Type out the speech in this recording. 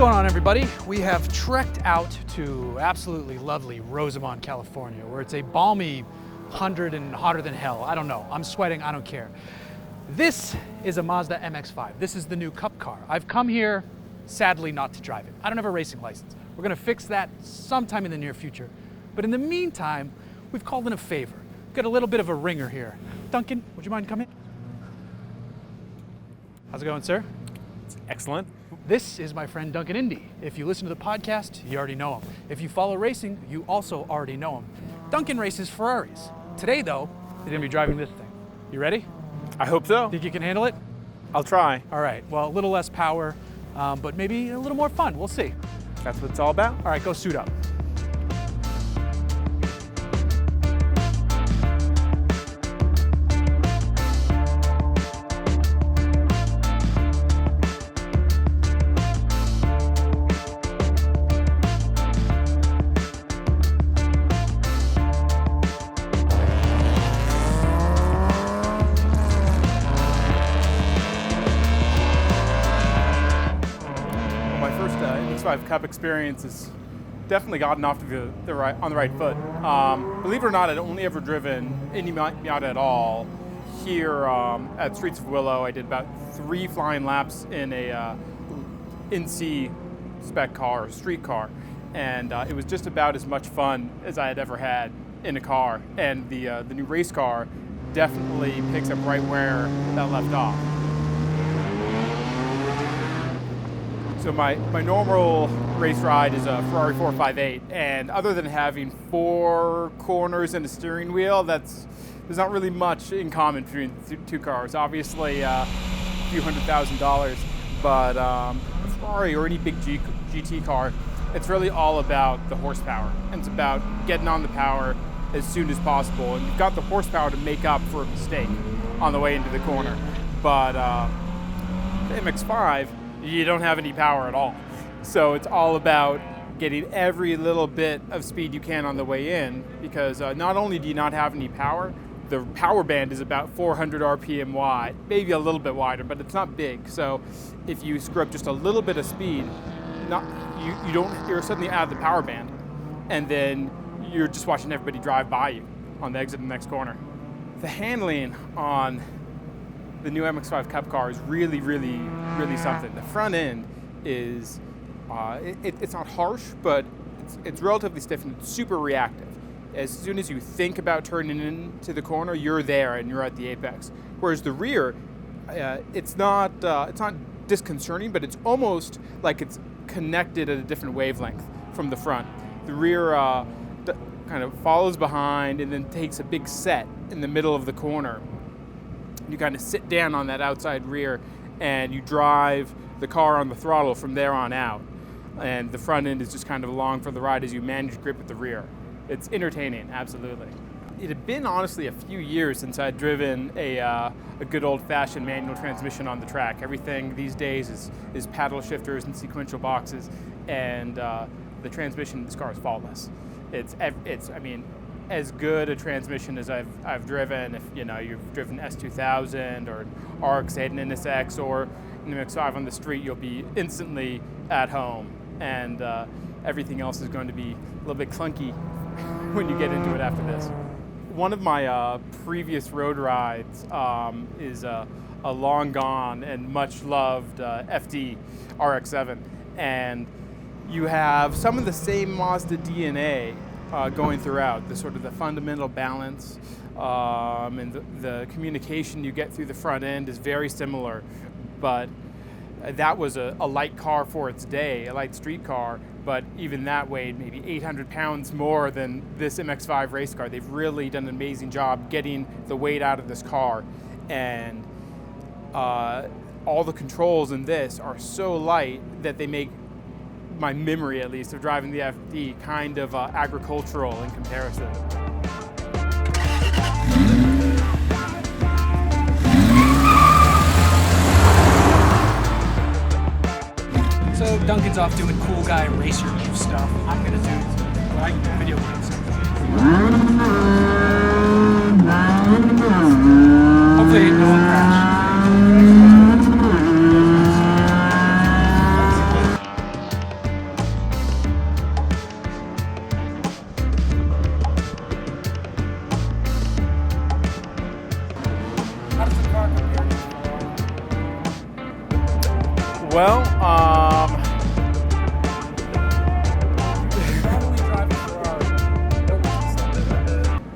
going on, everybody? We have trekked out to absolutely lovely Rosamond, California, where it's a balmy 100 and hotter than hell. I don't know. I'm sweating. I don't care. This is a Mazda MX-5. This is the new Cup Car. I've come here, sadly, not to drive it. I don't have a racing license. We're going to fix that sometime in the near future. But in the meantime, we've called in a favor. We've got a little bit of a ringer here. Duncan, would you mind coming? How's it going, sir? It's excellent. This is my friend Duncan Ende. If you listen to the podcast, you already know him. If you follow racing, you also already know him. Duncan races Ferraris. Today, though, he's gonna be driving this thing. You ready? I hope so. Think you can handle it? I'll try. All right, well, a little less power, but maybe a little more fun. We'll see. That's what it's all about. All right, go suit up. MX-5 Cup experience has definitely gotten off to on the right foot. Believe it or not, I'd only ever driven any Miata at all. Here at Streets of Willow, I did about 3 flying laps in a GT3-spec car, street car, and it was just about as much fun as I had ever had in a car. And the new race car definitely picks up right where that left off. So my normal race ride is a Ferrari 458, and other than having 4 corners and a steering wheel, there's not really much in common between the two cars. Obviously, a few $100,000, but a Ferrari or any big GT car, it's really all about the horsepower, and it's about getting on the power as soon as possible. And you've got the horsepower to make up for a mistake on the way into the corner. But the MX-5, you don't have any power at all. So it's all about getting every little bit of speed you can on the way in, because not only do you not have any power, the power band is about 400 RPM wide, maybe a little bit wider, but it's not big. So if you screw up just a little bit of speed, you're suddenly out of the power band, and then you're just watching everybody drive by you on the exit of the next corner. The handling on the new MX-5 Cup Car is really, really, really something. The front end is, it's not harsh, but it's relatively stiff and it's super reactive. As soon as you think about turning into the corner, you're there and you're at the apex. Whereas the rear, it's not disconcerting, but it's almost like it's connected at a different wavelength from the front. The rear kind of follows behind and then takes a big set in the middle of the corner. You kind of sit down on that outside rear and you drive the car on the throttle from there on out. And the front end is just kind of along for the ride as you manage grip at the rear. It's entertaining, absolutely. It had been honestly a few years since I'd driven a good old-fashioned manual transmission on the track. Everything these days is paddle shifters and sequential boxes, and the transmission in this car is faultless. It's I mean, as good a transmission as I've driven. If you've driven S2000 or RX-8 and NSX or an MX-5 on the street, you'll be instantly at home, and everything else is going to be a little bit clunky when you get into it after this. One of my previous road rides is a long gone and much loved FD RX-7, and you have some of the same Mazda DNA going throughout, the sort of the fundamental balance and the communication you get through the front end is very similar, but that was a light car for its day, a light street car, but even that weighed maybe 800 pounds more than this MX-5 race car. They've really done an amazing job getting the weight out of this car, and all the controls in this are so light that they make my memory, at least, of driving the FD kind of agricultural in comparison. So Duncan's off doing cool guy racer stuff. I'm gonna do video games. Hopefully no one crashes. Well,